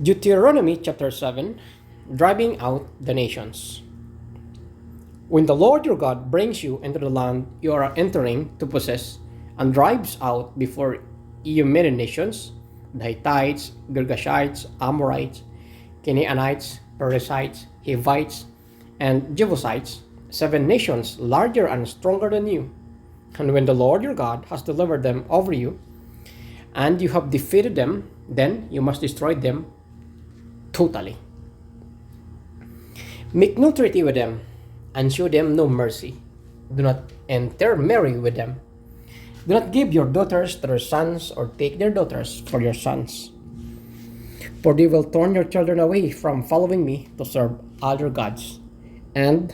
Deuteronomy chapter 7, Driving Out the Nations. When the Lord your God brings you into the land you are entering to possess, and drives out before you many nations, the Hittites, Girgashites, Amorites, Canaanites, Perizzites, Hivites, and Jebusites, 7 nations larger and stronger than you. And when the Lord your God has delivered them over you, and you have defeated them, then you must destroy them totally. Make no treaty with them, and show them no mercy. Do not intermarry with them. Do not give your daughters to their sons, or take their daughters for your sons. For they will turn your children away from following me to serve other gods. And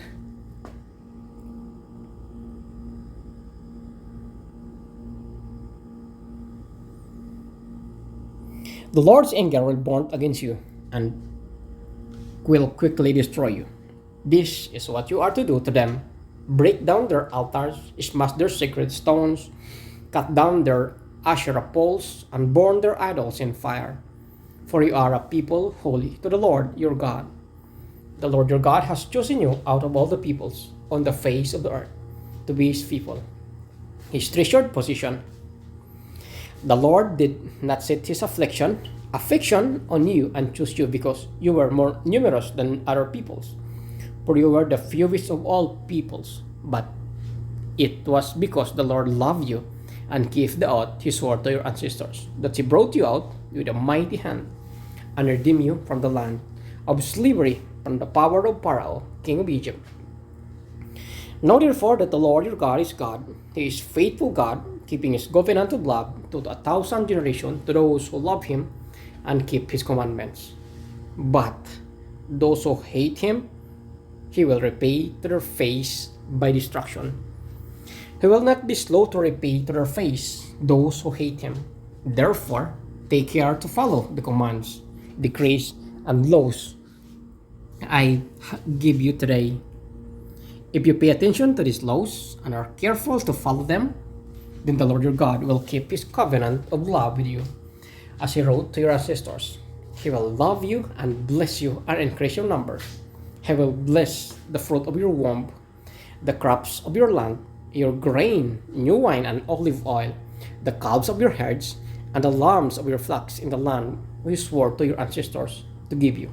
the Lord's anger will burn against you, and will quickly destroy you. This is what you are to do to them: break down their altars, smash their sacred stones, cut down their Asherah poles, and burn their idols in fire. For you are a people holy to the Lord your God. The Lord your God has chosen you out of all the peoples on the face of the earth to be his people, his treasured possession. The Lord did not set his affliction on you and choose you because you were more numerous than other peoples, for you were the fewest of all peoples, but it was because the Lord loved you and gave the oath he swore to your ancestors, that he brought you out with a mighty hand and redeemed you from the land of slavery, from the power of Pharaoh, king of Egypt. Know therefore that the Lord your God is God. He is faithful God, keeping his covenant of love to 1,000 generations to those who love him and keep his commandments. But those who hate him, he will repay to their face by destruction. He will not be slow to repay to their face those who hate him. Therefore, take care to follow the commands, decrees, and laws I give you today. If you pay attention to these laws and are careful to follow them, then the Lord your God will keep his covenant of love with you, as he wrote to your ancestors. He will love you and bless you and increase your numbers. He will bless the fruit of your womb, the crops of your land, your grain, new wine, and olive oil, the calves of your herds, and the lambs of your flocks in the land we swore to your ancestors to give you.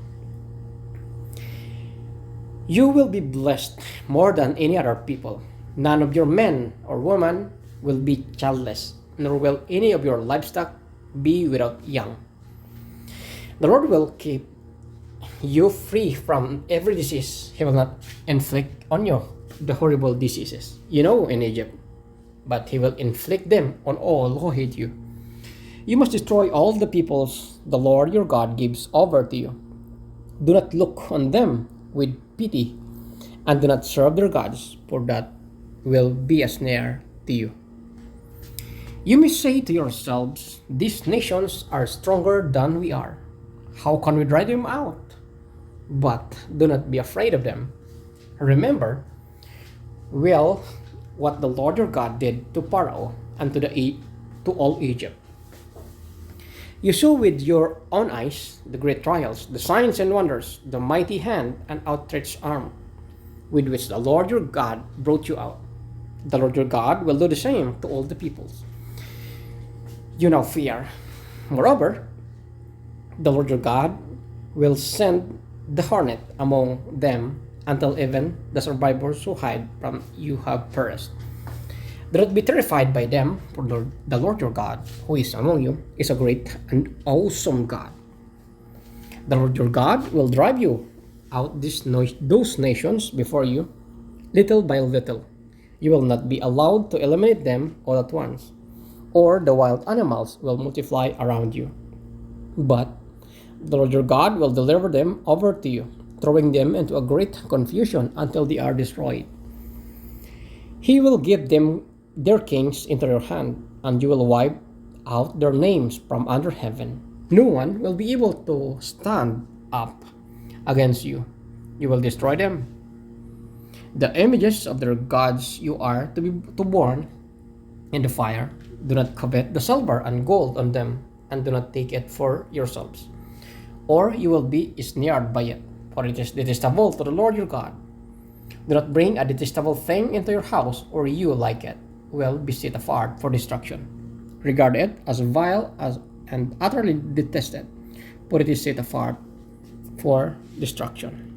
You will be blessed more than any other people. None of your men or women will be childless, nor will any of your livestock be without young. The Lord will keep you free from every disease. He will not inflict on you the horrible diseases in Egypt, but he will inflict them on all who hate you. You must destroy all the peoples the Lord your God gives over to you. Do not look on them with pity, and do not serve their gods, for that will be a snare to you. You may say to yourselves, these nations are stronger than we are. How can we drive them out? But do not be afraid of them. Remember well what the Lord your God did to Pharaoh and to all Egypt. You saw with your own eyes the great trials, the signs and wonders, the mighty hand and outstretched arm with which the Lord your God brought you out. The Lord your God will do the same to all the peoples you now fear. Moreover, the Lord your God will send the hornet among them until even the survivors who hide from you have perished. Do not be terrified by them, for the Lord your God, who is among you, is a great and awesome God. The Lord your God will drive you out those nations before you, little by little. You will not be allowed to eliminate them all at once, or the wild animals will multiply around you. But the Lord your God will deliver them over to you, throwing them into a great confusion until they are destroyed. He will give them their kings into your hand, and you will wipe out their names from under heaven. No one will be able to stand up against you. You will destroy them. The images of their gods you are to burn in the fire. Do not covet the silver and gold on them, and do not take it for yourselves. or you will be snared by it. For it is detestable to the Lord your God. Do not bring a detestable thing into your house, or you, like it, will be set apart for destruction. Regard it as vile and utterly detested, for it is set apart for destruction.